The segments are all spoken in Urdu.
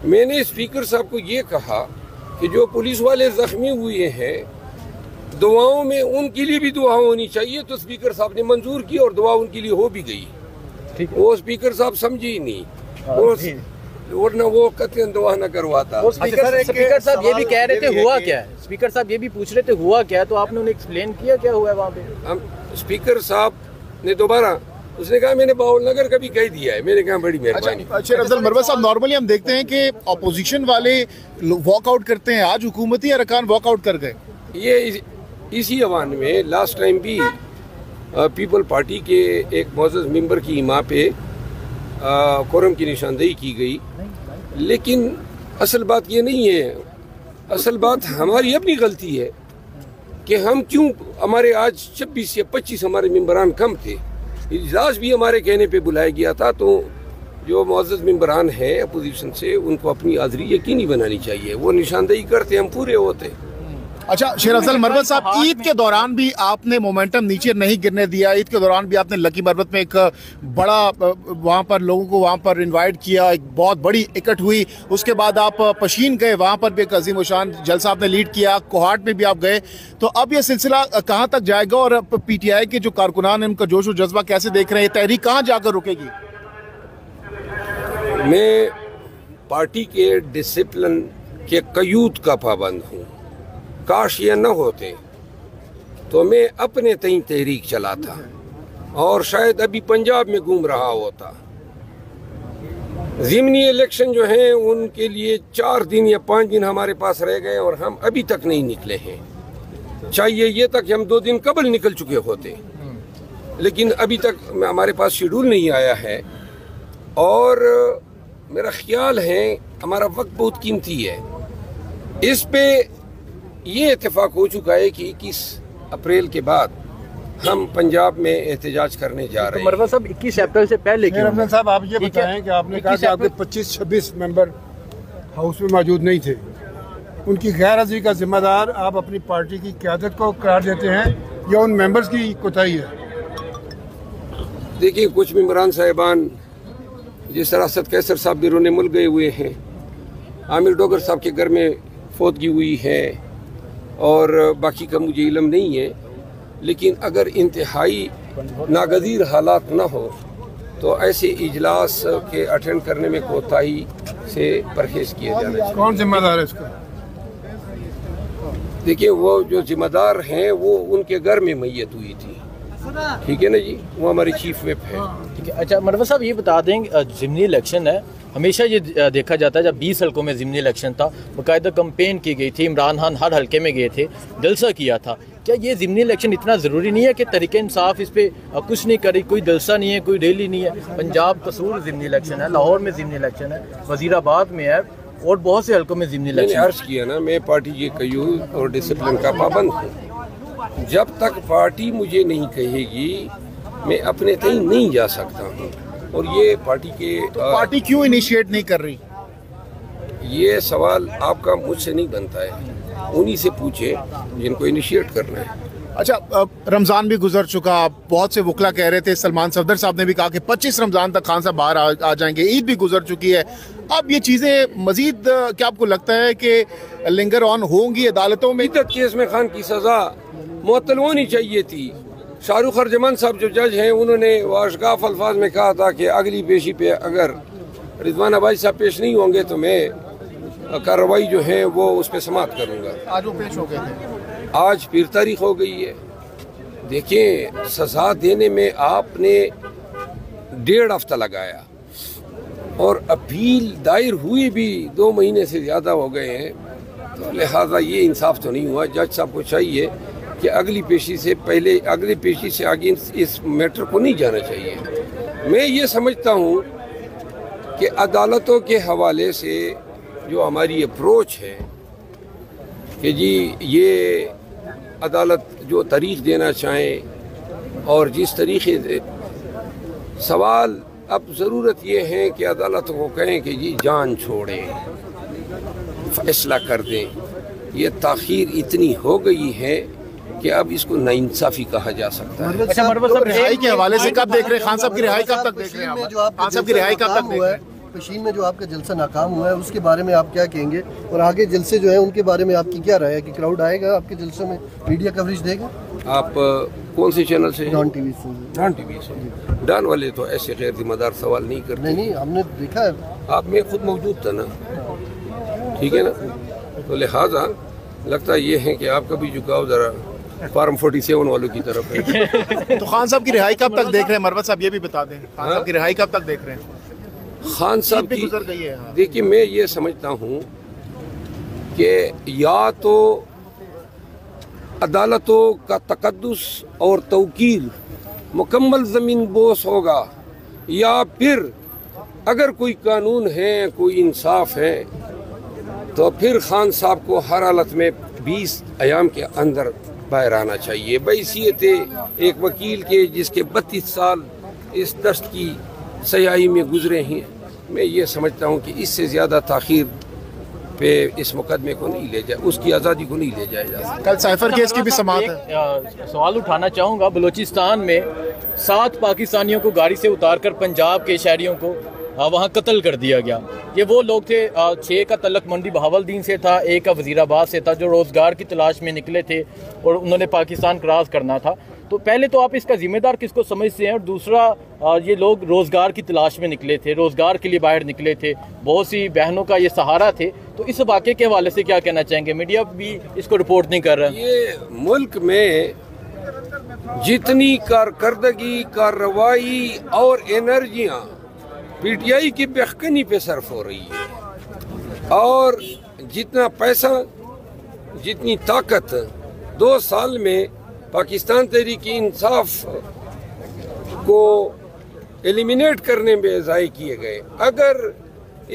میں نے اسپیکر صاحب کو یہ کہا کہ جو پولیس والے زخمی ہوئے ہیں دعاؤں میں ان کے لیے بھی دعا ہونی چاہیے، تو اسپیکر صاحب نے منظور کی اور دعا ان کے لیے ہو بھی گئی. وہ اسپیکر صاحب سمجھے ہی نہیں، ورنہ وہ قطعاً دعا نہ کرواتا. اسپیکر صاحب یہ بھی کہہ رہے تھے ہوا کیا ہے، اسپیکر صاحب یہ بھی پوچھ رہے تھے ہوا کیا ہے، تو آپ نے انہیں ایکسپلین کیا کیا ہوا ہے وہاں پہ؟ ہم اسپیکر صاحب نے دوبارہ اس نے کہا میں نے باول نگر کا بھی کہہ دیا ہے. میں نے کہا بڑی مہربانی. شیر افضل مروت صاحب، نارملی ہم دیکھتے ہیں کہ اپوزیشن والے واک آؤٹ کرتے ہیں، آج حکومتی ارکان واک آؤٹ کر گئے. یہ اسی ایوان میں لاسٹ ٹائم بھی پیپل پارٹی کے ایک معزز ممبر کی ماں پہ قرم کی نشاندہی کی گئی، لیکن اصل بات یہ نہیں ہے. اصل بات ہماری اپنی غلطی ہے کہ ہم کیوں، ہمارے آج 26 یا 25 ہمارے ممبران کم تھے. اجلاس بھی ہمارے کہنے پہ بلایا گیا تھا، تو جو معزز ممبران ہیں اپوزیشن سے ان کو اپنی حاضری یقینی بنانی چاہیے. وہ نشاندہی کرتے ہم پورے ہوتے. اچھا شیر افضل مروت صاحب، عید کے دوران بھی آپ نے مومنٹم نیچے نہیں گرنے دیا. عید کے دوران بھی آپ نے لکی مروت میں ایک بڑا وہاں پر لوگوں کو وہاں پر انوائٹ کیا، ایک بہت بڑی اکٹھ ہوئی. اس کے بعد آپ پشین گئے، وہاں پر بھی ایک عظیم الشان جلسہ آپ نے لیڈ کیا. کوہاٹ میں بھی آپ گئے. تو اب یہ سلسلہ کہاں تک جائے گا، اور پی ٹی آئی کے جو کارکنان ہیں ان کا جوش و جذبہ کیسے دیکھ رہے ہیں؟ یہ تحریک کہاں جا کر رکے گی؟ میں پارٹی کے ڈسپلن کے قیود کا پابند ہوں. کاش یہ نہ ہوتے تو میں اپنے تئیں تحریک چلاتا اور شاید ابھی پنجاب میں گھوم رہا ہوتا. ضمنی الیکشن جو ہیں ان کے لیے 4 دن یا 5 دن ہمارے پاس رہ گئے اور ہم ابھی تک نہیں نکلے ہیں. چاہیے یہ تک کہ ہم 2 دن قبل نکل چکے ہوتے، لیکن ابھی تک ہمارے پاس شیڈول نہیں آیا ہے. اور میرا خیال ہے ہمارا وقت بہت قیمتی ہے. اس پہ یہ اتفاق ہو چکا ہے کہ 21 اپریل کے بعد ہم پنجاب میں احتجاج کرنے جا رہے ہیں. مروت صاحب 21 اپریل سے پہلے کیوں؟ افضل صاحب آپ یہ بتائیں کہ آپ نے کہا کہ آپ کے 25-26 ممبر ہاؤس میں موجود نہیں تھے، ان کی غیر حاضری کا ذمہ دار آپ اپنی پارٹی کی قیادت کو قرار دیتے ہیں یا ان ممبرز کی کوتاہی ہے؟ دیکھیں، کچھ ممبران صاحبان جس طرح اسد قیصر صاحب بیرون ملک گئے ہوئے ہیں، عامر ڈوگر صاحب کے گھر میں فوتگی ہوئی ہے، اور باقی کا مجھے علم نہیں ہے. لیکن اگر انتہائی ناگزیر حالات نہ ہو تو ایسے اجلاس کے اٹینڈ کرنے میں کوتاہی سے پرہیز کیا جانا چاہیے. کون ذمہ دار ہے اس کا؟ دیکھیے، وہ جو ذمہ دار ہیں وہ ان کے گھر میں میت ہوئی تھی. ٹھیک ہے نا جی، وہ ہمارے چیف وپ ہے. اچھا مروت صاحب یہ بتا دیں، ضمنی الیکشن ہے، ہمیشہ یہ دیکھا جاتا ہے جب 20 حلقوں میں ضمنی الیکشن تھا باقاعدہ کمپین کی گئی تھی، عمران خان ہر حلقے میں گئے تھے، جلسہ کیا تھا. کیا یہ ضمنی الیکشن اتنا ضروری نہیں ہے کہ تحریک انصاف اس پہ کچھ نہیں کری؟ کوئی جلسہ نہیں ہے، کوئی ریلی نہیں ہے. پنجاب قصور ضمنی الیکشن ہے، لاہور میں ضمنی الیکشن ہے، وزیر آباد میں ہے، اور بہت سے حلقوں میں ضمنی میں نے الیکشن. عرض کیا نا، میں پارٹی کے قیود اور ڈسپلن کا پابند ہوں. جب تک پارٹی مجھے نہیں کہے گی میں اپنے تئیں نہیں جا سکتا ہوں. اور یہ پارٹی کے پارٹی کیوں انیشیٹ نہیں کر رہی؟ یہ سوال آپ کا مجھ سے نہیں بنتا ہے، انہی سے پوچھے جن کو انیشیٹ کرنا ہے. اچھا رمضان بھی گزر چکا، بہت سے وکلا کہہ رہے تھے، سلمان صفدر صاحب نے بھی کہا کہ 25 رمضان تک خان صاحب باہر آ جائیں گے. عید بھی گزر چکی ہے، اب یہ چیزیں مزید کیا آپ کو لگتا ہے کہ لنگر آن ہوں گی عدالتوں میں؟ عیدت کیس میں خان کی سزا معطل ہونی چاہیے تھی. شاہ رخ ارجمند صاحب جو جج ہیں انہوں نے واشگاف الفاظ میں کہا تھا کہ اگلی پیشی پہ اگر رضوان عباسی صاحب پیش نہیں ہوں گے تو میں کارروائی جو ہے وہ اس پہ سماعت کروں گا. آج وہ پیش ہو گئے تھے، آج پھر تاریخ ہو گئی ہے. دیکھیں، سزا دینے میں آپ نے 1.5 ہفتہ لگایا اور اپیل دائر ہوئی بھی 2 مہینے سے زیادہ ہو گئے ہیں، تو لہٰذا یہ انصاف تو نہیں ہوا. جج صاحب کو چاہیے کہ اگلی پیشی سے پہلے، اگلی پیشی سے آگے اس میٹر کو نہیں جانا چاہیے. میں یہ سمجھتا ہوں کہ عدالتوں کے حوالے سے جو ہماری اپروچ ہے کہ جی یہ عدالت جو تاریخ دینا چاہیں اور جس طریقے سے سوال، اب ضرورت یہ ہے کہ عدالتوں کو کہیں کہ جی جان چھوڑیں، فیصلہ کر دیں. یہ تاخیر اتنی ہو گئی ہے کہ اب اس کو ناانصافی کہا جا سکتا ہے. اچھا رہائی کے حوالے سے کب دیکھ رہے ہیں خان صاحب کی رہائی کب تک دیکھ رہے ہیں؟ خان صاحب کی رہائی کب تک دیکھ رہے ہیں؟ پشین میں جو آپ کا جلسہ ناکام ہوا ہے اس کے بارے میں آپ کیا کہیں گے، اور آگے جلسے جو ہیں ان کے بارے میں آپ کی کیا رائے ہے کہ کراؤڈ آئے گا آپ کے جلسوں میں، میڈیا کوریج دے گا؟ آپ کون سے چینل سے؟ ڈان ٹی وی سے۔ ڈان ٹی وی سے۔ ڈان والے تو ایسے غیر ذمہ دار سوال نہیں کرتے۔ نہیں ہم نے دیکھا ہے، آپ میں خود موجود تھا نا، ٹھیک ہے نا، تو لہٰذا لگتا یہ ہے کہ آپ کا بھی جھکاؤ ذرا فارم 47 والوں کی طرف ہے۔ تو خان صاحب کی رہائی کب تک دیکھ رہے ہیں؟ مروت صاحب یہ بھی بتا دیں، خان صاحب کی رہائی کب تک دیکھ رہے ہیں؟ خان صاحب کی گزر گئی ہے۔ دیکھیے میں یہ سمجھتا ہوں کہ یا تو عدالتوں کا تقدس اور توقیر مکمل زمین بوس ہوگا، یا پھر اگر کوئی قانون ہے، کوئی انصاف ہے، تو پھر خان صاحب کو ہر حالت میں 20 ایام کے اندر باہر آنا چاہیے۔ بحیثیت ایک وکیل کے جس کے 32 سال اس دشت کی سیاہی میں گزرے ہیں، میں یہ سمجھتا ہوں کہ اس سے زیادہ تاخیر پہ اس مقدمے کو نہیں لے جائے، اس کی آزادی کو نہیں لے جایا جا سکتا۔ کل سائفر کیس کی بھی سماعت ہے۔ ایک سوال اٹھانا چاہوں گا، بلوچستان میں 7 پاکستانیوں کو گاڑی سے اتار کر پنجاب کے شہریوں کو وہاں قتل کر دیا گیا۔ یہ وہ لوگ تھے، 6 کا تعلق منڈی بہاولدین سے تھا، 1 کا وزیر آباد سے تھا، جو روزگار کی تلاش میں نکلے تھے اور انہوں نے پاکستان کراس کرنا تھا۔ تو پہلے تو آپ اس کا ذمہ دار کس کو سمجھتے ہیں، اور دوسرا یہ لوگ روزگار کی تلاش میں نکلے تھے، روزگار کے لیے باہر نکلے تھے، بہت سی بہنوں کا یہ سہارا تھے، تو اس واقعے کے حوالے سے کیا کہنا چاہیں گے؟ میڈیا بھی اس کو رپورٹ نہیں کر رہا۔ یہ ملک میں جتنی کارکردگی، کارروائی اور انرجیاں پی ٹی آئی کی بحقنی پہ صرف ہو رہی ہے، اور جتنا پیسہ، جتنی طاقت 2 سال میں پاکستان تحریک انصاف کو ایلیمینیٹ کرنے میں ضائع کیے گئے، اگر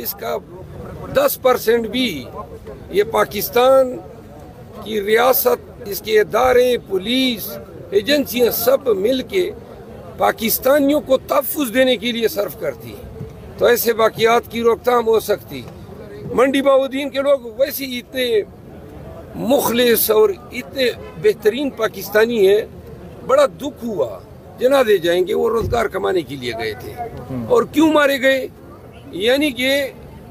اس کا 10% بھی یہ پاکستان کی ریاست، اس کے ادارے، پولیس، ایجنسیاں سب مل کے پاکستانیوں کو تحفظ دینے کے لیے صرف کرتی، تو ایسے واقعات کی روک تھام ہو سکتی۔ منڈی بہاولدین کے لوگ ویسے ہی اتنے مخلص اور اتنے بہترین پاکستانی ہیں، بڑا دکھ ہوا، جنازے جائیں گے، وہ روزگار کمانے کے لیے گئے تھے، اور کیوں مارے گئے؟ یعنی کہ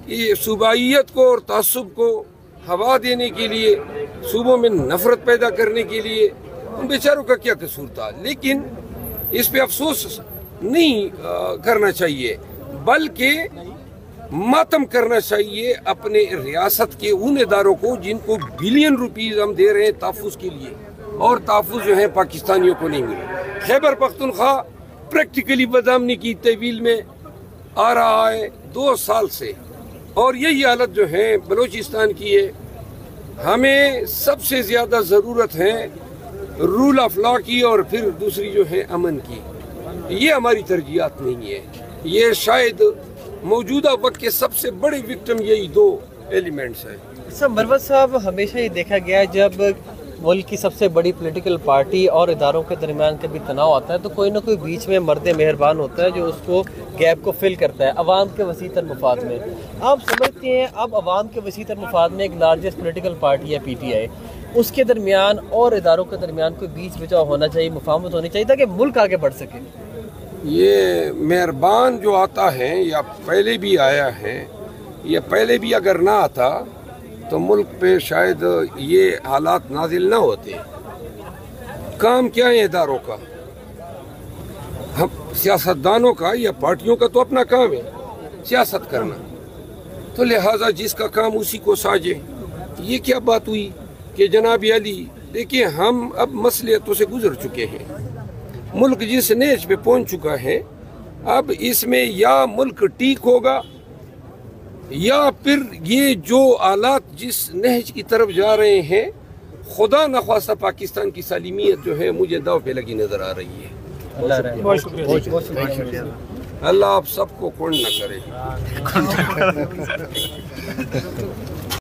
یہ صوبائیت کو اور تعصب کو ہوا دینے کے لیے، صوبوں میں نفرت پیدا کرنے کے لیے۔ ان بیچاروں کا کیا قصور تھا؟ لیکن اس پہ افسوس نہیں کرنا چاہیے، بلکہ ماتم کرنا چاہیے اپنے ریاست کے ان اداروں کو جن کو بلین روپیز ہم دے رہے ہیں تحفظ کے لیے، اور تحفظ جو ہے پاکستانیوں کو نہیں ملے۔ خیبر پختونخوا پریکٹیکلی بدامنی کی تحویل میں آ رہا ہے 2 سال سے، اور یہی حالت جو ہے بلوچستان کی ہے۔ ہمیں سب سے زیادہ ضرورت ہے رول آف لا کی، اور پھر دوسری جو ہے امن کی۔ یہ ہماری ترجیحات نہیں ہے، یہ شاید موجودہ وقت کے سب سے بڑے وکٹم یہی 2 ایلیمنٹس ہیں۔ سر مروت صاحب، ہمیشہ یہ دیکھا گیا ہے جب ملک کی سب سے بڑی پولیٹیکل پارٹی اور اداروں کے درمیان کبھی تناؤ آتا ہے تو کوئی نہ کوئی بیچ میں مرد مہربان ہوتا ہے جو اس کو گیپ کو فل کرتا ہے عوام کے وسیع تر مفاد میں۔ آپ سمجھتے ہیں اب عوام کے وسیع تر مفاد میں ایک لارجسٹ پولیٹیکل پارٹی ہے PTI، اس کے درمیان اور اداروں کے درمیان کوئی بیچ بچاؤ ہونا چاہیے، مفاہمت ہونی چاہیے تاکہ ملک آگے بڑھ سکے؟ یہ مہربان جو آتا ہے یا پہلے بھی آیا ہے، یہ پہلے بھی اگر نہ آتا تو ملک پہ شاید یہ حالات نازل نہ ہوتے۔ کام کیا ہے اداروں کا؟ ہم سیاستدانوں کا یا پارٹیوں کا تو اپنا کام ہے سیاست کرنا، تو لہٰذا جس کا کام اسی کو ساجے۔ یہ کیا بات ہوئی کہ جناب علی، دیکھیں ہم اب مصلحتوں سے گزر چکے ہیں، ملک جس نیج پہ پہنچ چکا ہے، اب اس میں یا ملک ٹھیک ہوگا یا پھر یہ جو آلات جس نہج کی طرف جا رہے ہیں، خدا نخواستہ پاکستان کی سالمیت جو ہے مجھے داؤ پہ لگی نظر آ رہی ہے۔ اللہ آپ سب کو کون نہ کرے۔